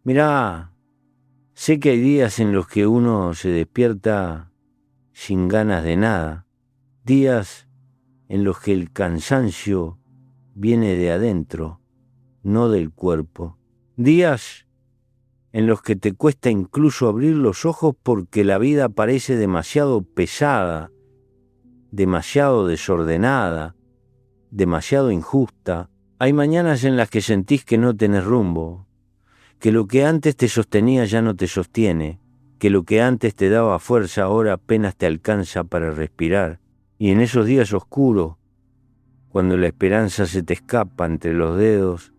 Mirá, sé que hay días en los que uno se despierta sin ganas de nada, días en los que el cansancio viene de adentro, no del cuerpo, días en los que te cuesta incluso abrir los ojos porque la vida parece demasiado pesada, demasiado desordenada, demasiado injusta. Hay mañanas en las que sentís que no tenés rumbo, que lo que antes te sostenía ya no te sostiene, que lo que antes te daba fuerza ahora apenas te alcanza para respirar. Y en esos días oscuros, cuando la esperanza se te escapa entre los dedos,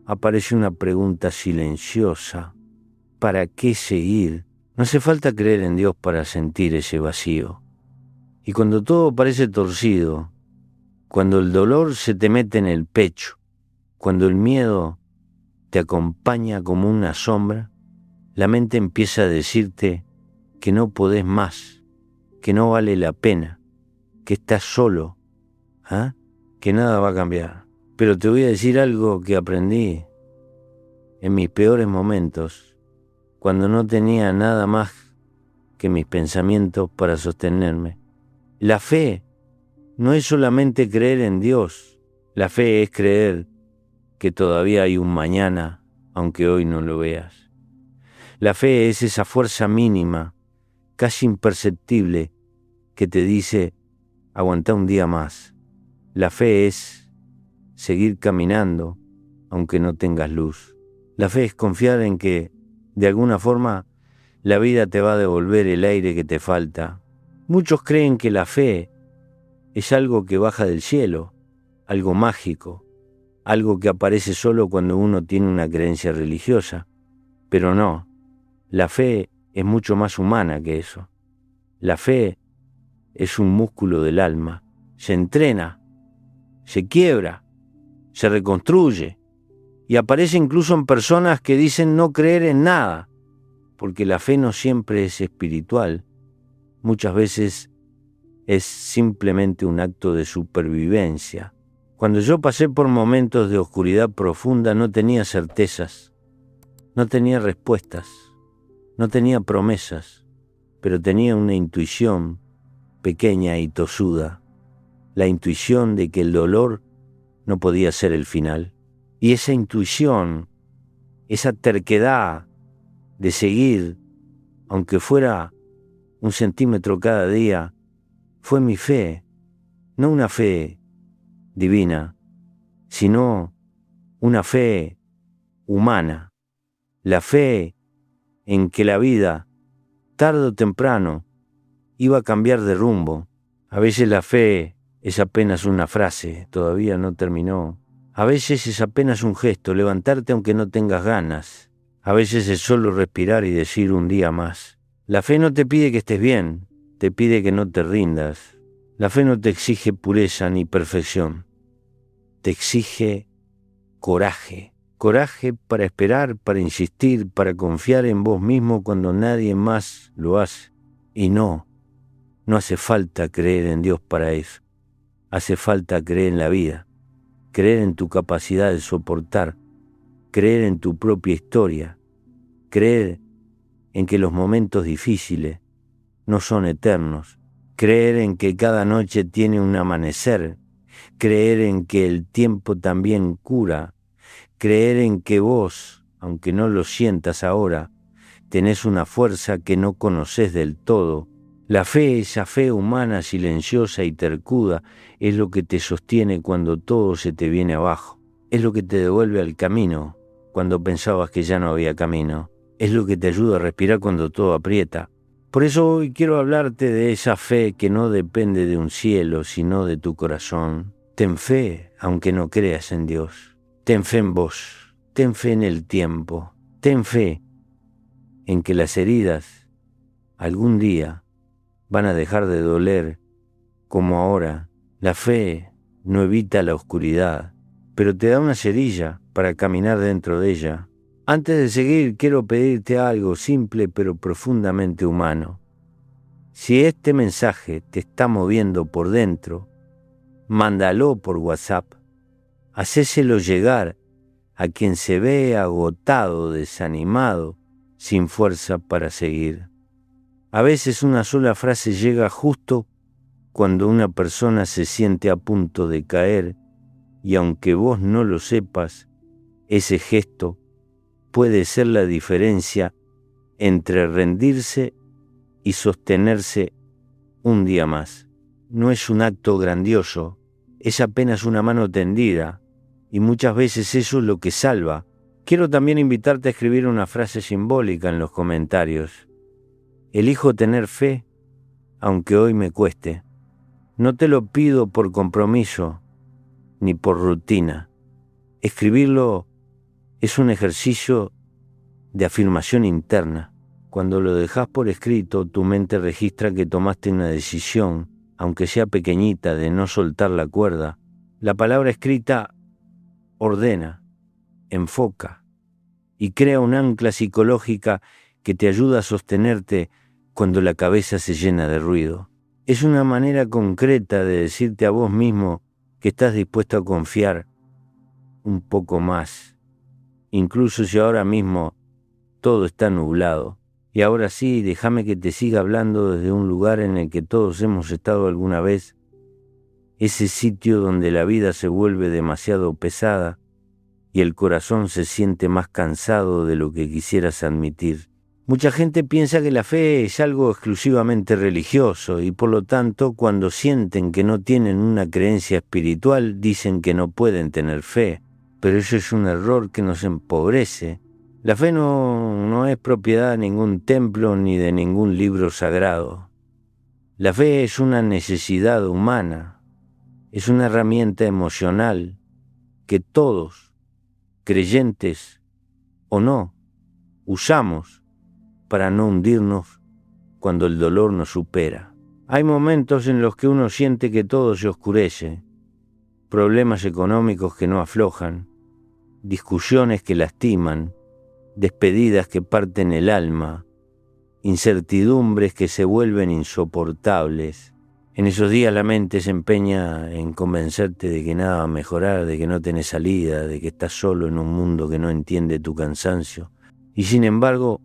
aparece una pregunta silenciosa. ¿Para qué seguir? No hace falta creer en Dios para sentir ese vacío. Y cuando todo parece torcido, cuando el dolor se te mete en el pecho, cuando el miedo te acompaña como una sombra, la mente empieza a decirte que no podés más, que no vale la pena, que estás solo, que nada va a cambiar. Pero te voy a decir algo que aprendí en mis peores momentos, cuando no tenía nada más que mis pensamientos para sostenerme. La fe no es solamente creer en Dios, la fe es creer que todavía hay un mañana, aunque hoy no lo veas. La fe es esa fuerza mínima, casi imperceptible, que te dice, aguantá un día más. La fe es seguir caminando, aunque no tengas luz. La fe es confiar en que, de alguna forma, la vida te va a devolver el aire que te falta. Muchos creen que la fe es algo que baja del cielo, algo mágico, algo que aparece solo cuando uno tiene una creencia religiosa. Pero no, la fe es mucho más humana que eso. La fe es un músculo del alma. Se entrena, se quiebra, se reconstruye y aparece incluso en personas que dicen no creer en nada, porque la fe no siempre es espiritual. Muchas veces es simplemente un acto de supervivencia. Cuando yo pasé por momentos de oscuridad profunda no tenía certezas, no tenía respuestas, no tenía promesas, pero tenía una intuición pequeña y tosuda, la intuición de que el dolor no podía ser el final. Y esa intuición, esa terquedad de seguir, aunque fuera 1 centímetro cada día, fue mi fe, no una fe divina, sino una fe humana, la fe en que la vida, tarde o temprano, iba a cambiar de rumbo. A veces la fe es apenas una frase, todavía no terminó. A veces es apenas un gesto, levantarte aunque no tengas ganas. A veces es solo respirar y decir un día más. La fe no te pide que estés bien, te pide que no te rindas. La fe no te exige pureza ni perfección, te exige coraje. Coraje para esperar, para insistir, para confiar en vos mismo cuando nadie más lo hace. Y no hace falta creer en Dios para eso. Hace falta creer en la vida, creer en tu capacidad de soportar, creer en tu propia historia, creer en que los momentos difíciles no son eternos, creer en que cada noche tiene un amanecer, creer en que el tiempo también cura, creer en que vos, aunque no lo sientas ahora, tenés una fuerza que no conocés del todo. La fe, esa fe humana, silenciosa y tercuda, es lo que te sostiene cuando todo se te viene abajo. Es lo que te devuelve al camino cuando pensabas que ya no había camino. Es lo que te ayuda a respirar cuando todo aprieta. Por eso hoy quiero hablarte de esa fe que no depende de un cielo, sino de tu corazón. Ten fe, aunque no creas en Dios. Ten fe en vos. Ten fe en el tiempo. Ten fe en que las heridas algún día van a dejar de doler como ahora. La fe no evita la oscuridad, pero te da una cerilla para caminar dentro de ella. Antes de seguir, quiero pedirte algo simple pero profundamente humano. Si este mensaje te está moviendo por dentro, mándalo por WhatsApp. Hacéselo llegar a quien se ve agotado, desanimado, sin fuerza para seguir. A veces una sola frase llega justo cuando una persona se siente a punto de caer, y aunque vos no lo sepas, ese gesto puede ser la diferencia entre rendirse y sostenerse un día más. No es un acto grandioso, es apenas una mano tendida, y muchas veces eso es lo que salva. Quiero también invitarte a escribir una frase simbólica en los comentarios. Elijo tener fe, aunque hoy me cueste. No te lo pido por compromiso, ni por rutina. Escribirlo es un ejercicio de afirmación interna. Cuando lo dejas por escrito, tu mente registra que tomaste una decisión, aunque sea pequeñita, de no soltar la cuerda. La palabra escrita ordena, enfoca y crea un ancla psicológica que te ayuda a sostenerte cuando la cabeza se llena de ruido. Es una manera concreta de decirte a vos mismo que estás dispuesto a confiar un poco más, incluso si ahora mismo todo está nublado. Y ahora sí, déjame que te siga hablando desde un lugar en el que todos hemos estado alguna vez, ese sitio donde la vida se vuelve demasiado pesada y el corazón se siente más cansado de lo que quisieras admitir. Mucha gente piensa que la fe es algo exclusivamente religioso y por lo tanto cuando sienten que no tienen una creencia espiritual dicen que no pueden tener fe, pero eso es un error que nos empobrece. La fe no es propiedad de ningún templo ni de ningún libro sagrado. La fe es una necesidad humana, es una herramienta emocional que todos, creyentes o no, usamos para no hundirnos cuando el dolor nos supera. Hay momentos en los que uno siente que todo se oscurece, problemas económicos que no aflojan, discusiones que lastiman, despedidas que parten el alma, incertidumbres que se vuelven insoportables. En esos días la mente se empeña en convencerte de que nada va a mejorar, de que no tenés salida, de que estás solo en un mundo que no entiende tu cansancio. Y sin embargo,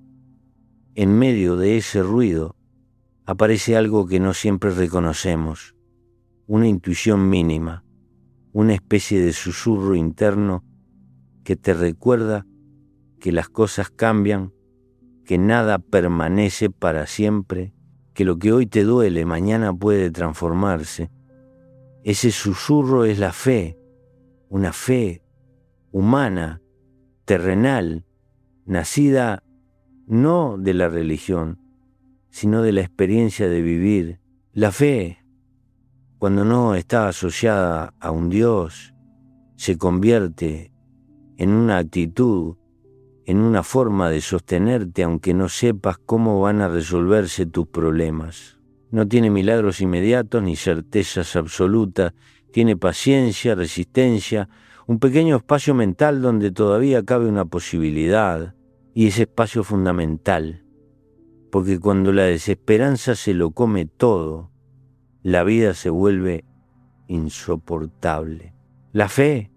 en medio de ese ruido, aparece algo que no siempre reconocemos, una intuición mínima, una especie de susurro interno que te recuerda que las cosas cambian, que nada permanece para siempre, que lo que hoy te duele mañana puede transformarse. Ese susurro es la fe, una fe humana, terrenal, nacida no de la religión, sino de la experiencia de vivir. La fe, cuando no está asociada a un Dios, se convierte en una actitud, en una forma de sostenerte aunque no sepas cómo van a resolverse tus problemas. No tiene milagros inmediatos ni certezas absolutas, tiene paciencia, resistencia, un pequeño espacio mental donde todavía cabe una posibilidad, y ese espacio es fundamental, porque cuando la desesperanza se lo come todo, la vida se vuelve insoportable. La fe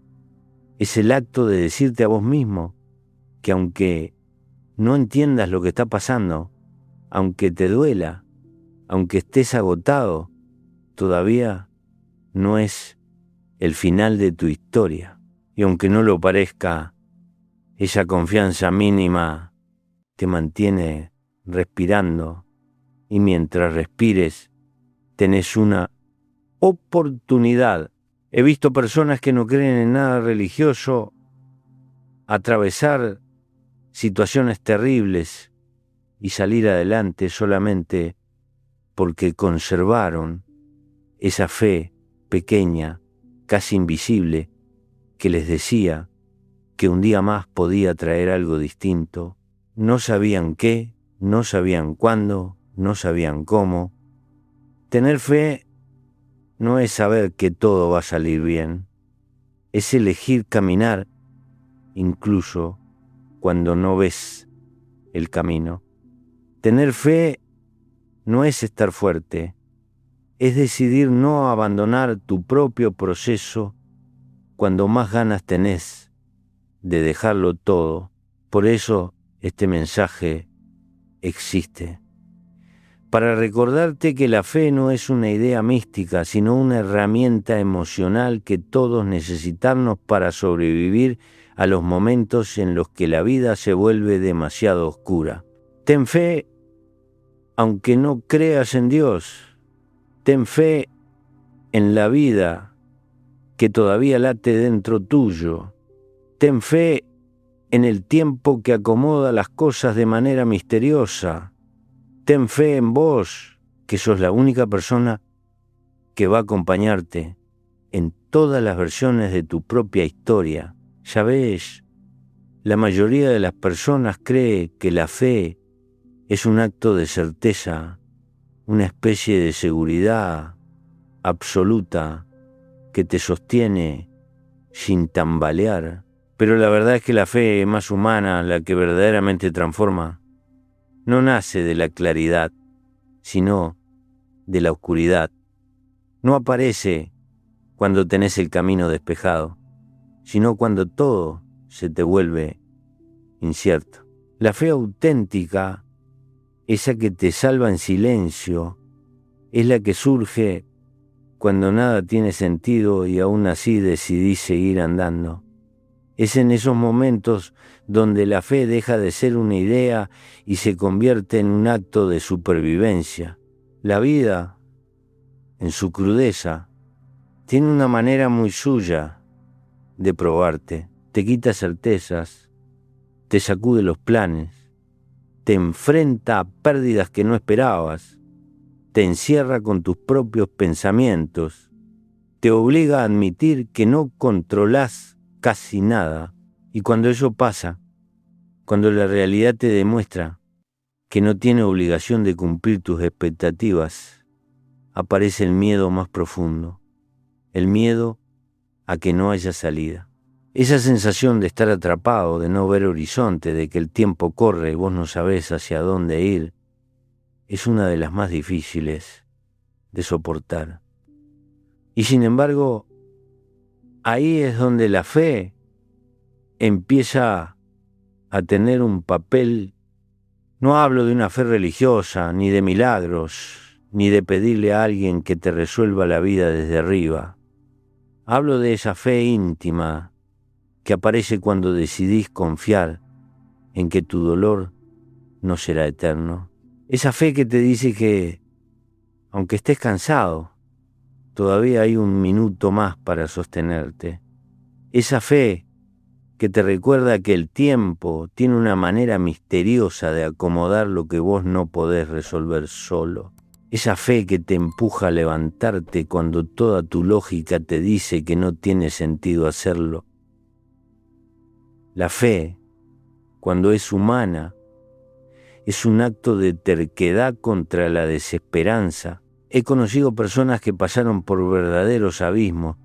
es el acto de decirte a vos mismo que aunque no entiendas lo que está pasando, aunque te duela, aunque estés agotado, todavía no es el final de tu historia. Y aunque no lo parezca, esa confianza mínima te mantiene respirando, y mientras respires tenés una oportunidad. He visto personas que no creen en nada religioso atravesar situaciones terribles y salir adelante solamente porque conservaron esa fe pequeña, casi invisible, que les decía que un día más podía traer algo distinto. No sabían qué, no sabían cuándo, no sabían cómo. Tener fe no es saber que todo va a salir bien, es elegir caminar incluso cuando no ves el camino. Tener fe no es estar fuerte, es decidir no abandonar tu propio proceso cuando más ganas tenés de dejarlo todo. Por eso este mensaje existe. Para recordarte que la fe no es una idea mística, sino una herramienta emocional que todos necesitamos para sobrevivir a los momentos en los que la vida se vuelve demasiado oscura. Ten fe aunque no creas en Dios. Ten fe en la vida que todavía late dentro tuyo. Ten fe en el tiempo que acomoda las cosas de manera misteriosa. Ten fe en vos, que sos la única persona que va a acompañarte en todas las versiones de tu propia historia. Ya ves, la mayoría de las personas cree que la fe es un acto de certeza, una especie de seguridad absoluta que te sostiene sin tambalear. Pero la verdad es que la fe más humana, la que verdaderamente transforma, no nace de la claridad, sino de la oscuridad. No aparece cuando tenés el camino despejado, sino cuando todo se te vuelve incierto. La fe auténtica, esa que te salva en silencio, es la que surge cuando nada tiene sentido y aún así decidís seguir andando. Es en esos momentos donde la fe deja de ser una idea y se convierte en un acto de supervivencia. La vida, en su crudeza, tiene una manera muy suya de probarte. Te quita certezas, te sacude los planes, te enfrenta a pérdidas que no esperabas, te encierra con tus propios pensamientos, te obliga a admitir que no controlás casi nada. Y cuando eso pasa, cuando la realidad te demuestra que no tiene obligación de cumplir tus expectativas, aparece el miedo más profundo, el miedo a que no haya salida. Esa sensación de estar atrapado, de no ver horizonte, de que el tiempo corre y vos no sabés hacia dónde ir, es una de las más difíciles de soportar. Y sin embargo, ahí es donde la fe empieza a tener un papel. No hablo de una fe religiosa, ni de milagros, ni de pedirle a alguien que te resuelva la vida desde arriba. Hablo de esa fe íntima que aparece cuando decidís confiar en que tu dolor no será eterno. Esa fe que te dice que, aunque estés cansado, todavía hay un minuto más para sostenerte. Esa fe que te recuerda que el tiempo tiene una manera misteriosa de acomodar lo que vos no podés resolver solo. Esa fe que te empuja a levantarte cuando toda tu lógica te dice que no tiene sentido hacerlo. La fe, cuando es humana, es un acto de terquedad contra la desesperanza. He conocido personas que pasaron por verdaderos abismos,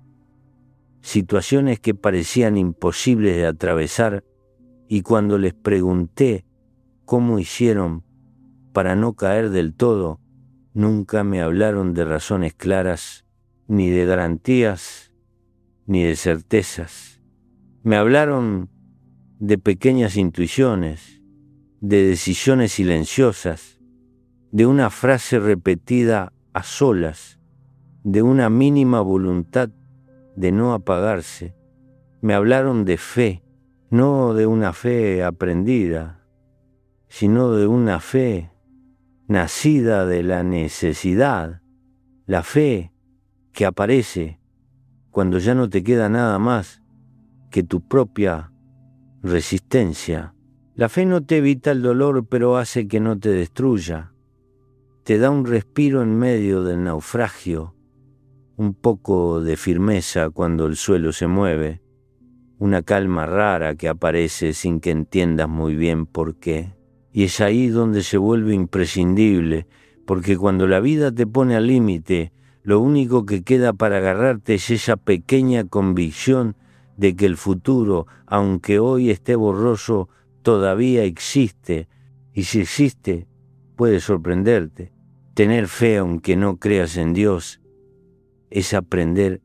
situaciones que parecían imposibles de atravesar, y cuando les pregunté cómo hicieron para no caer del todo, nunca me hablaron de razones claras, ni de garantías, ni de certezas. Me hablaron de pequeñas intuiciones, de decisiones silenciosas, de una frase repetida a solas, de una mínima voluntad de no apagarse. Me hablaron de fe, no de una fe aprendida, sino de una fe nacida de la necesidad, la fe que aparece cuando ya no te queda nada más que tu propia resistencia. La fe no te evita el dolor, pero hace que no te destruya. Te da un respiro en medio del naufragio, un poco de firmeza cuando el suelo se mueve, una calma rara que aparece sin que entiendas muy bien por qué. Y es ahí donde se vuelve imprescindible, porque cuando la vida te pone al límite, lo único que queda para agarrarte es esa pequeña convicción de que el futuro, aunque hoy esté borroso, todavía existe, y si existe, puede sorprenderte. Tener fe aunque no creas en Dios es aprender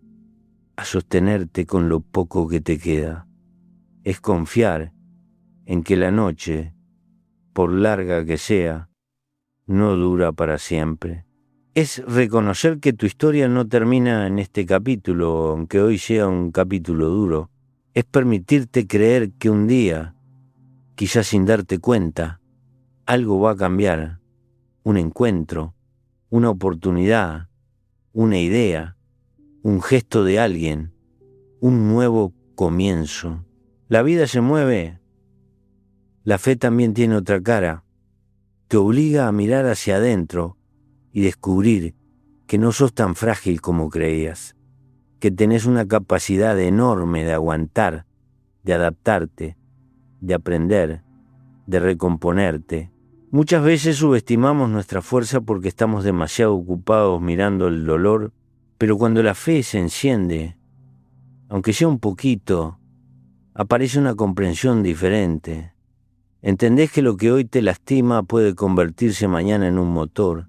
a sostenerte con lo poco que te queda. es confiar en que la noche, por larga que sea, no dura para siempre. Es reconocer que tu historia no termina en este capítulo, aunque hoy sea un capítulo duro. Es permitirte creer que un día, quizás sin darte cuenta, algo va a cambiar. Un encuentro, una oportunidad, una idea, un gesto de alguien, un nuevo comienzo. La vida se mueve. La fe también tiene otra cara. Te obliga a mirar hacia adentro y descubrir que no sos tan frágil como creías, que tenés una capacidad enorme de aguantar, de adaptarte, de aprender, de recomponerte. Muchas veces subestimamos nuestra fuerza porque estamos demasiado ocupados mirando el dolor, pero cuando la fe se enciende, aunque sea un poquito, aparece una comprensión diferente. Entendés que lo que hoy te lastima puede convertirse mañana en un motor,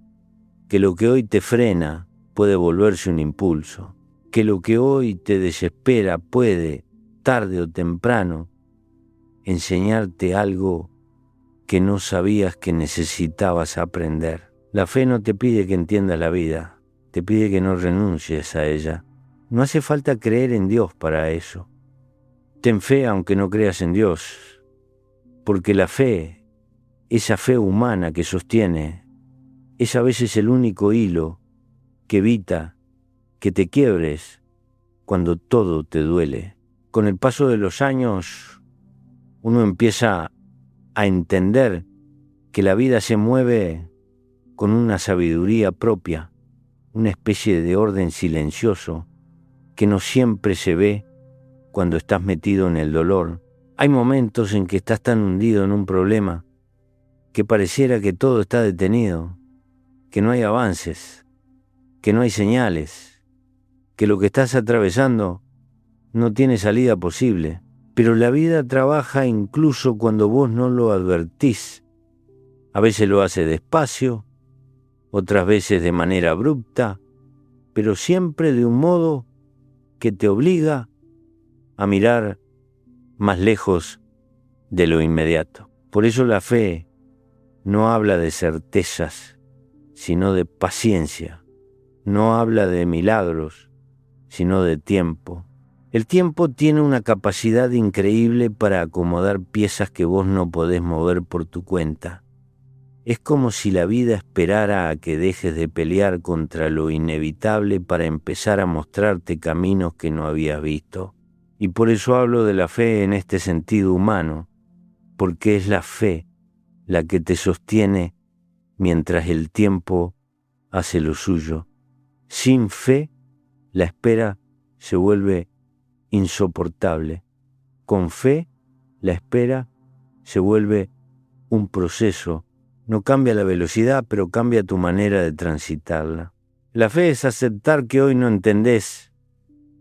que lo que hoy te frena puede volverse un impulso, que lo que hoy te desespera puede, tarde o temprano, enseñarte algo que no sabías que necesitabas aprender. La fe no te pide que entiendas la vida, te pide que no renuncies a ella. No hace falta creer en Dios para eso. Ten fe aunque no creas en Dios, porque la fe, esa fe humana que sostiene, es a veces el único hilo que evita que te quiebres cuando todo te duele. Con el paso de los años, uno empieza a entender que la vida se mueve con una sabiduría propia, una especie de orden silencioso que no siempre se ve cuando estás metido en el dolor. Hay momentos en que estás tan hundido en un problema que pareciera que todo está detenido, que no hay avances, que no hay señales, que lo que estás atravesando no tiene salida posible. Pero la vida trabaja incluso cuando vos no lo advertís. A veces lo hace despacio, otras veces de manera abrupta, pero siempre de un modo que te obliga a mirar más lejos de lo inmediato. Por eso la fe no habla de certezas, sino de paciencia. No habla de milagros, sino de tiempo. El tiempo tiene una capacidad increíble para acomodar piezas que vos no podés mover por tu cuenta. Es como si la vida esperara a que dejes de pelear contra lo inevitable para empezar a mostrarte caminos que no habías visto. Y por eso hablo de la fe en este sentido humano, porque es la fe la que te sostiene mientras el tiempo hace lo suyo. Sin fe, la espera se vuelve insoportable. Con fe, la espera se vuelve un proceso. No cambia la velocidad, pero cambia tu manera de transitarla. La fe es aceptar que hoy no entendés,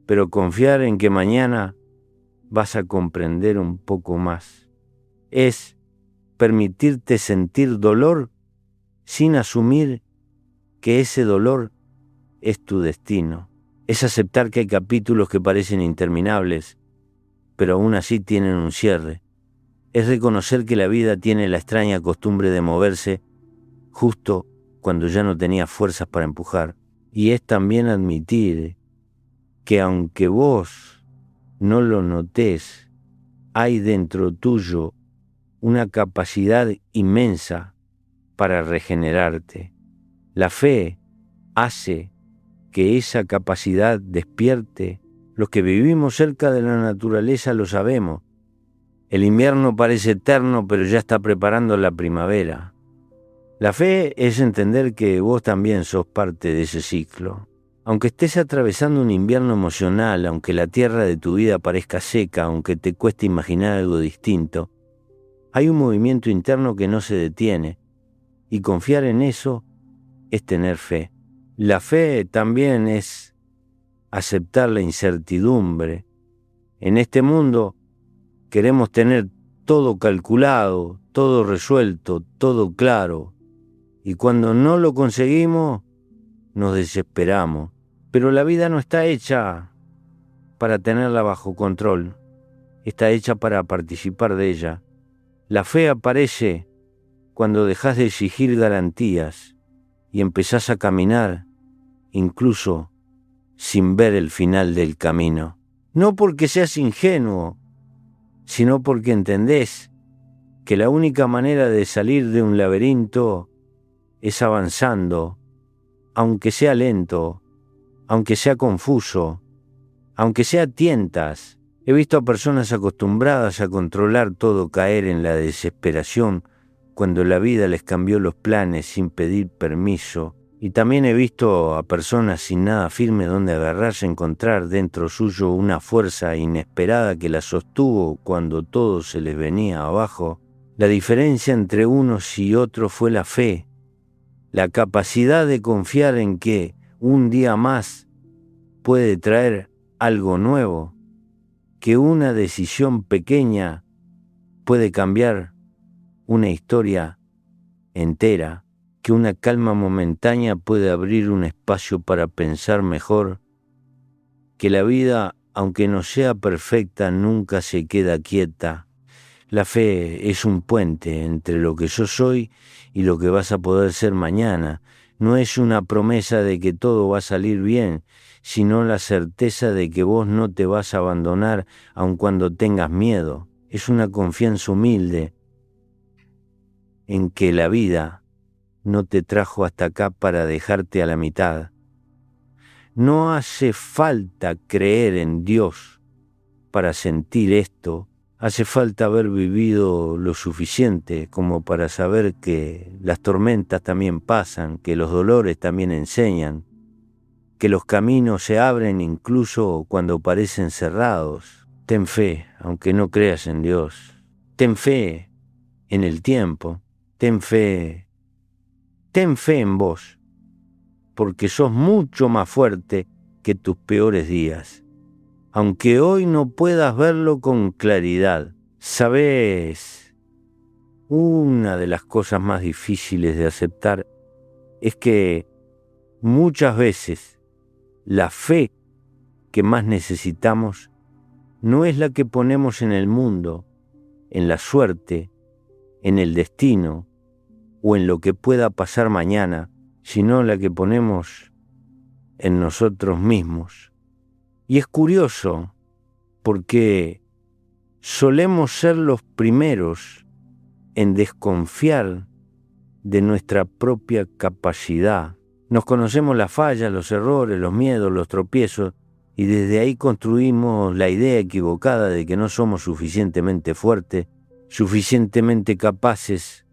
pero confiar en que mañana vas a comprender un poco más. Es permitirte sentir dolor sin asumir que ese dolor es tu destino. Es aceptar que hay capítulos que parecen interminables, pero aún así tienen un cierre. Es reconocer que la vida tiene la extraña costumbre de moverse justo cuando ya no tenía fuerzas para empujar. Y es también admitir que aunque vos no lo notés, hay dentro tuyo una capacidad inmensa para regenerarte. La fe hace que esa capacidad despierte. Los que vivimos cerca de la naturaleza lo sabemos. El invierno parece eterno, pero ya está preparando la primavera. La fe es entender que vos también sos parte de ese ciclo. Aunque estés atravesando un invierno emocional, aunque la tierra de tu vida parezca seca, aunque te cueste imaginar algo distinto, hay un movimiento interno que no se detiene, y confiar en eso es tener fe. La fe también es aceptar la incertidumbre. En este mundo queremos tener todo calculado, todo resuelto, todo claro. Y cuando no lo conseguimos, nos desesperamos. Pero la vida no está hecha para tenerla bajo control. está hecha para participar de ella. La fe aparece cuando dejas de exigir garantías y empezás a caminar, incluso sin ver el final del camino. No porque seas ingenuo, sino porque entendés que la única manera de salir de un laberinto es avanzando, aunque sea lento, aunque sea confuso, aunque sea a tientas. He visto a personas acostumbradas a controlar todo caer en la desesperación cuando la vida les cambió los planes sin pedir permiso. Y también he visto a personas sin nada firme donde agarrarse, encontrar dentro suyo una fuerza inesperada que las sostuvo cuando todo se les venía abajo. La diferencia entre unos y otros fue la fe, la capacidad de confiar en que un día más puede traer algo nuevo, que una decisión pequeña puede cambiar una historia entera, que una calma momentánea puede abrir un espacio para pensar mejor, que la vida, aunque no sea perfecta, nunca se queda quieta. La fe es un puente entre lo que yo soy y lo que vas a poder ser mañana. No es una promesa de que todo va a salir bien, sino la certeza de que vos no te vas a abandonar aun cuando tengas miedo. Es una confianza humilde en que la vida no te trajo hasta acá para dejarte a la mitad. No hace falta creer en Dios para sentir esto. Hace falta haber vivido lo suficiente como para saber que las tormentas también pasan, que los dolores también enseñan, que los caminos se abren incluso cuando parecen cerrados. Ten fe, aunque no creas en Dios. Ten fe en el tiempo. Ten fe en vos, porque sos mucho más fuerte que tus peores días. Aunque hoy no puedas verlo con claridad, sabés, una de las cosas más difíciles de aceptar es que muchas veces la fe que más necesitamos no es la que ponemos en el mundo, en la suerte, en el destino o en lo que pueda pasar mañana, sino la que ponemos en nosotros mismos. Y es curioso, porque solemos ser los primeros en desconfiar de nuestra propia capacidad. Nos conocemos las fallas, los errores, los miedos, los tropiezos, y desde ahí construimos la idea equivocada de que no somos suficientemente fuertes, suficientemente capaces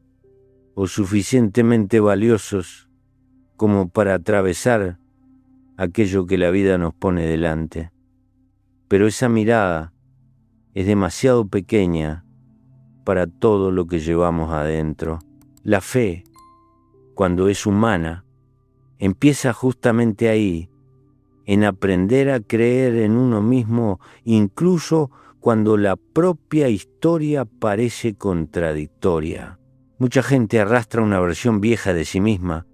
o suficientemente valiosos como para atravesar aquello que la vida nos pone delante. Pero esa mirada es demasiado pequeña para todo lo que llevamos adentro. La fe, cuando es humana, empieza justamente ahí, en aprender a creer en uno mismo, incluso cuando la propia historia parece contradictoria. Mucha gente arrastra una versión vieja de sí misma,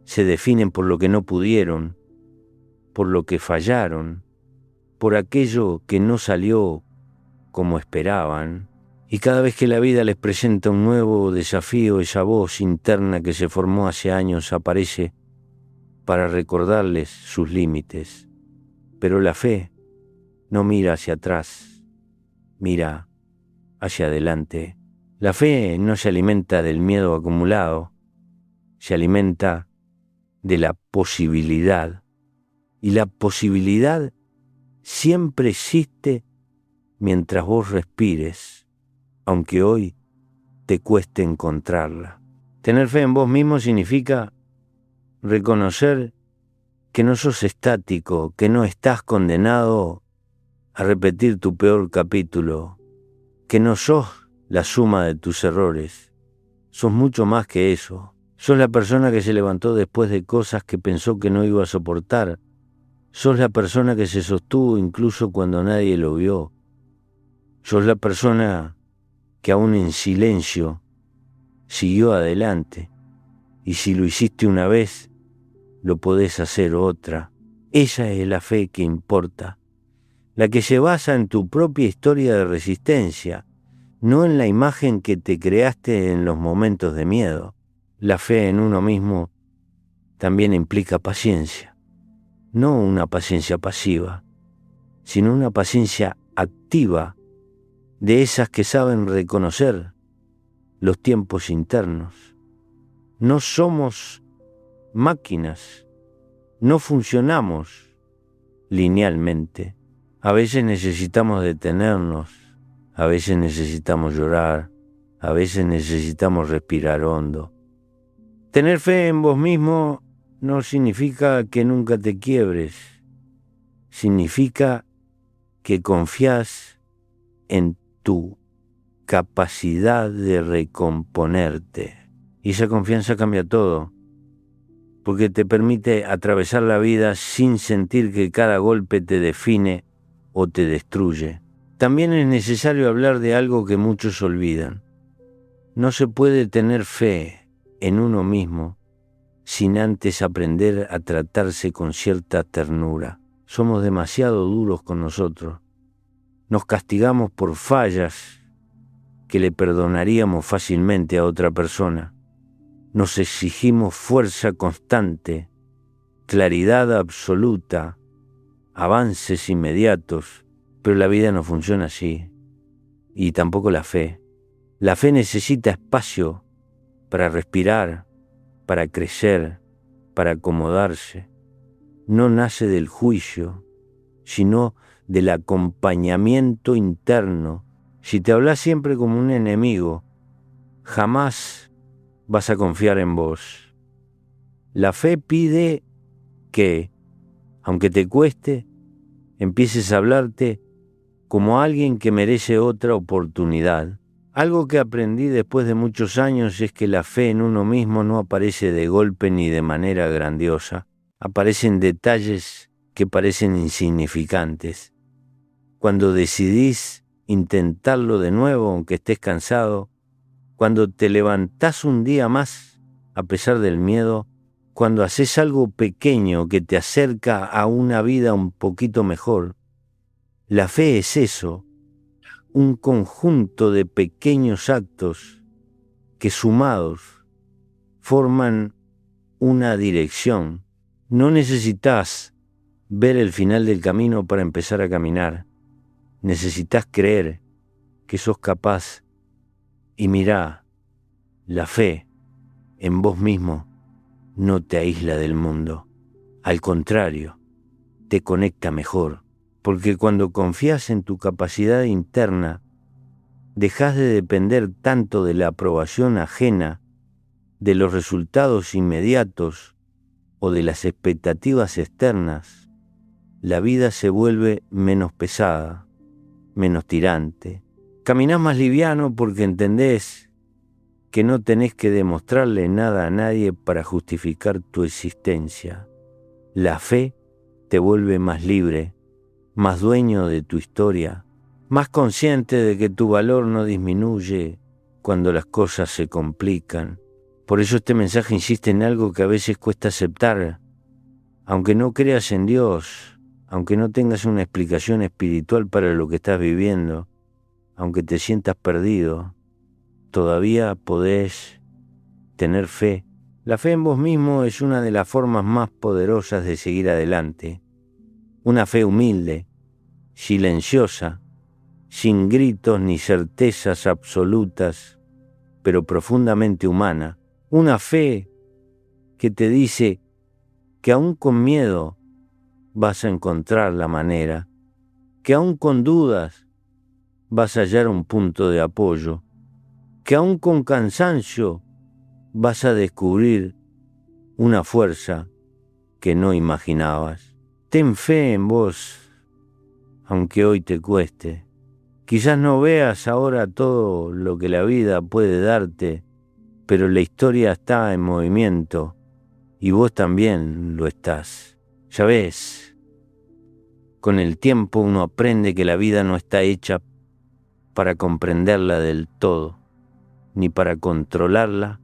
se definen por lo que no pudieron, por lo que fallaron, por aquello que no salió como esperaban, y cada vez que la vida les presenta un nuevo desafío, esa voz interna que se formó hace años aparece para recordarles sus límites. Pero la fe no mira hacia atrás, mira hacia adelante. La fe no se alimenta del miedo acumulado, se alimenta de la posibilidad. Y la posibilidad siempre existe mientras vos respires, aunque hoy te cueste encontrarla. Tener fe en vos mismo significa reconocer que no sos estático, que no estás condenado a repetir tu peor capítulo, que no sos la suma de tus errores, sos mucho más que eso. Sos la persona que se levantó después de cosas que pensó que no iba a soportar. Sos la persona que se sostuvo incluso cuando nadie lo vio. Sos la persona que aún en silencio siguió adelante. Y si lo hiciste una vez, lo podés hacer otra. Esa es la fe que importa. la que se basa en tu propia historia de resistencia, no en la imagen que te creaste en los momentos de miedo. La fe en uno mismo también implica paciencia, no una paciencia pasiva, sino una paciencia activa, de esas que saben reconocer los tiempos internos. No somos máquinas, no funcionamos linealmente. A veces necesitamos detenernos, a veces necesitamos llorar, a veces necesitamos respirar hondo. Tener fe en vos mismo no significa que nunca te quiebres, significa que confías en tu capacidad de recomponerte. Y esa confianza cambia todo, porque te permite atravesar la vida sin sentir que cada golpe te define o te destruye. También es necesario hablar de algo que muchos olvidan. No se puede tener fe en uno mismo sin antes aprender a tratarse con cierta ternura. Somos demasiado duros con nosotros. Nos castigamos por fallas que le perdonaríamos fácilmente a otra persona. Nos exigimos fuerza constante, claridad absoluta, avances inmediatos, pero la vida no funciona así, y tampoco la fe. La fe necesita espacio para respirar, para crecer, para acomodarse. No nace del juicio, sino del acompañamiento interno. Si te hablas siempre como un enemigo, jamás vas a confiar en vos. La fe pide que, aunque te cueste, empieces a hablarte como alguien que merece otra oportunidad. Algo que aprendí después de muchos años es que la fe en uno mismo no aparece de golpe ni de manera grandiosa. Aparecen detalles que parecen insignificantes. Cuando decidís intentarlo de nuevo aunque estés cansado, cuando te levantás un día más a pesar del miedo, cuando haces algo pequeño que te acerca a una vida un poquito mejor. La fe es eso, un conjunto de pequeños actos que sumados forman una dirección. No necesitas ver el final del camino para empezar a caminar. Necesitas creer que sos capaz. Y mirá, la fe en vos mismo no te aísla del mundo. Al contrario, te conecta mejor. Porque cuando confías en tu capacidad interna, dejás de depender tanto de la aprobación ajena, de los resultados inmediatos o de las expectativas externas. La vida se vuelve menos pesada, menos tirante. Caminás más liviano porque entendés que no tenés que demostrarle nada a nadie para justificar tu existencia. La fe te vuelve más libre, más dueño de tu historia, más consciente de que tu valor no disminuye cuando las cosas se complican. Por eso este mensaje insiste en algo que a veces cuesta aceptar. Aunque no creas en Dios, aunque no tengas una explicación espiritual para lo que estás viviendo, aunque te sientas perdido, todavía podés tener fe. La fe en vos mismo es una de las formas más poderosas de seguir adelante. Una fe humilde, silenciosa, sin gritos ni certezas absolutas, pero profundamente humana. Una fe que te dice que aún con miedo vas a encontrar la manera, que aún con dudas vas a hallar un punto de apoyo, que aún con cansancio vas a descubrir una fuerza que no imaginabas. Ten fe en vos, aunque hoy te cueste. Quizás no veas ahora todo lo que la vida puede darte, pero la historia está en movimiento y vos también lo estás. Ya ves, con el tiempo uno aprende que la vida no está hecha para comprenderla del todo, ni para controlarla,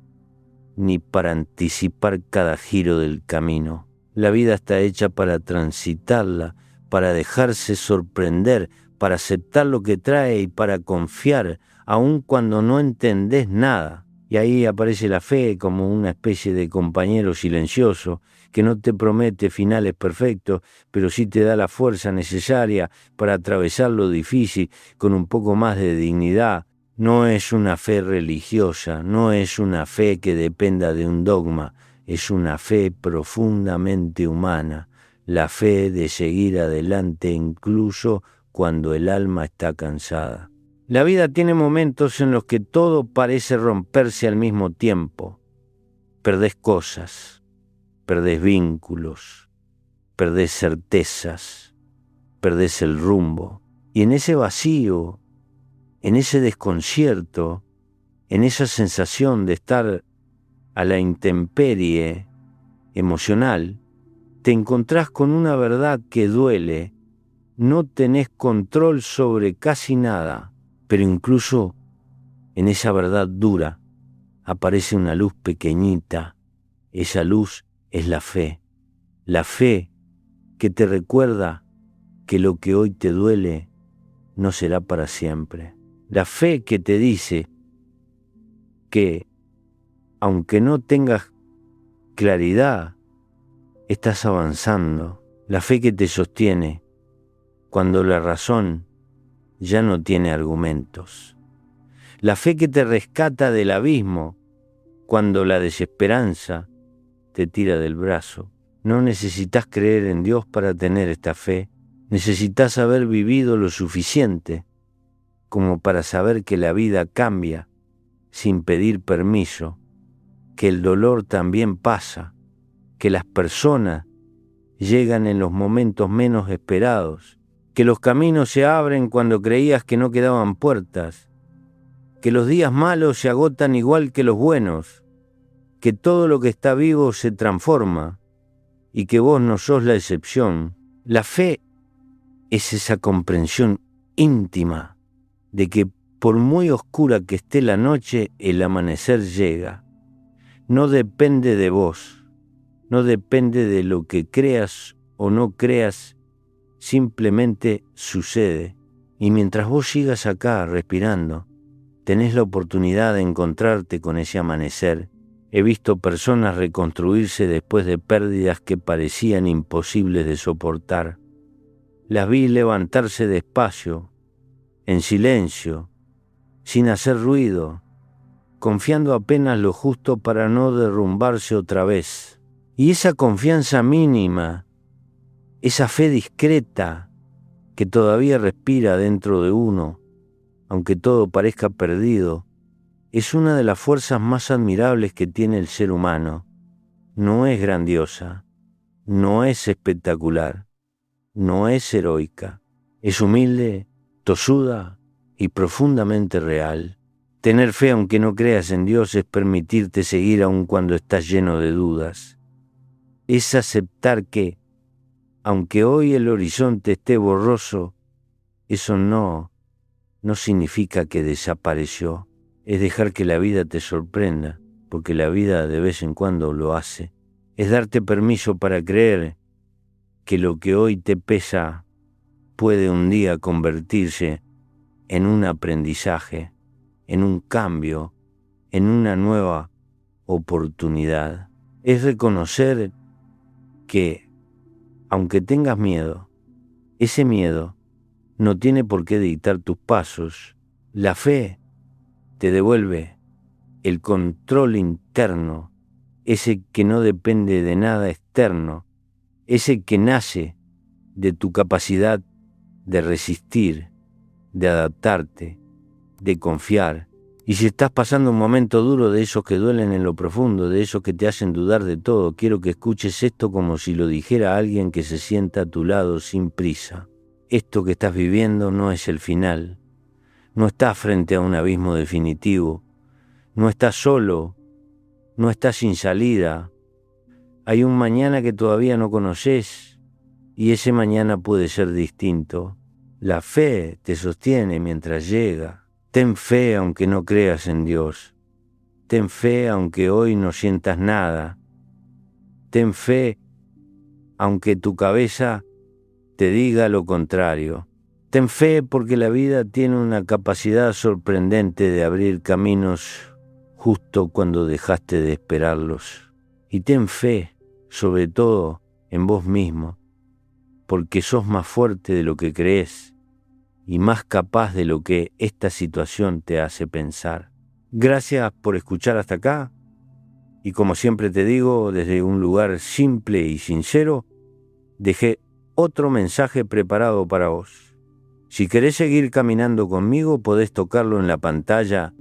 ni para anticipar cada giro del camino. La vida está hecha para transitarla, para dejarse sorprender, para aceptar lo que trae y para confiar, aun cuando no entendés nada. Y ahí aparece la fe como una especie de compañero silencioso que no te promete finales perfectos, pero sí te da la fuerza necesaria para atravesar lo difícil con un poco más de dignidad. No es una fe religiosa, no es una fe que dependa de un dogma, es una fe profundamente humana, la fe de seguir adelante incluso cuando el alma está cansada. La vida tiene momentos en los que todo parece romperse al mismo tiempo. Perdés cosas, perdés vínculos, perdés certezas, perdés el rumbo. Y en ese vacío, en ese desconcierto, en esa sensación de estar a la intemperie emocional, te encontrás con una verdad que duele. No tenés control sobre casi nada, pero incluso en esa verdad dura aparece una luz pequeñita. Esa luz es la fe que te recuerda que lo que hoy te duele no será para siempre. La fe que te dice que, aunque no tengas claridad, estás avanzando. La fe que te sostiene cuando la razón ya no tiene argumentos. La fe que te rescata del abismo cuando la desesperanza te tira del brazo. No necesitas creer en Dios para tener esta fe. Necesitas haber vivido lo suficiente como para saber que la vida cambia sin pedir permiso, que el dolor también pasa, que las personas llegan en los momentos menos esperados, que los caminos se abren cuando creías que no quedaban puertas, que los días malos se agotan igual que los buenos, que todo lo que está vivo se transforma y que vos no sos la excepción. La fe es esa comprensión íntima de que por muy oscura que esté la noche, el amanecer llega. No depende de vos, no depende de lo que creas o no creas, simplemente sucede. Y mientras vos sigas acá respirando, tenés la oportunidad de encontrarte con ese amanecer. He visto personas reconstruirse después de pérdidas que parecían imposibles de soportar. Las vi levantarse despacio, en silencio, sin hacer ruido, confiando apenas lo justo para no derrumbarse otra vez. Y esa confianza mínima, esa fe discreta que todavía respira dentro de uno, aunque todo parezca perdido, es una de las fuerzas más admirables que tiene el ser humano. No es grandiosa, no es espectacular, no es heroica, es humilde, tosuda y profundamente real. Tener fe aunque no creas en Dios es permitirte seguir aun cuando estás lleno de dudas. Es aceptar que, aunque hoy el horizonte esté borroso, eso no significa que desapareció. Es dejar que la vida te sorprenda, porque la vida de vez en cuando lo hace. Es darte permiso para creer que lo que hoy te pesa puede un día convertirse en un aprendizaje, en un cambio, en una nueva oportunidad. Es reconocer que, aunque tengas miedo, ese miedo no tiene por qué dictar tus pasos. La fe te devuelve el control interno, ese que no depende de nada externo, ese que nace de tu capacidad de resistir, de adaptarte, de confiar. Y si estás pasando un momento duro, de esos que duelen en lo profundo, de esos que te hacen dudar de todo, quiero que escuches esto como si lo dijera alguien que se sienta a tu lado sin prisa. Esto que estás viviendo no es el final. No estás frente a un abismo definitivo. No estás solo. No estás sin salida. Hay un mañana que todavía no conoces y ese mañana puede ser distinto. La fe te sostiene mientras llega. Ten fe aunque no creas en Dios. Ten fe aunque hoy no sientas nada. Ten fe aunque tu cabeza te diga lo contrario. Ten fe porque la vida tiene una capacidad sorprendente de abrir caminos justo cuando dejaste de esperarlos. Y ten fe, sobre todo, en vos mismo, porque sos más fuerte de lo que crees y más capaz de lo que esta situación te hace pensar. Gracias por escuchar hasta acá y como siempre te digo, desde un lugar simple y sincero, dejé otro mensaje preparado para vos. Si querés seguir caminando conmigo, podés tocarlo en la pantalla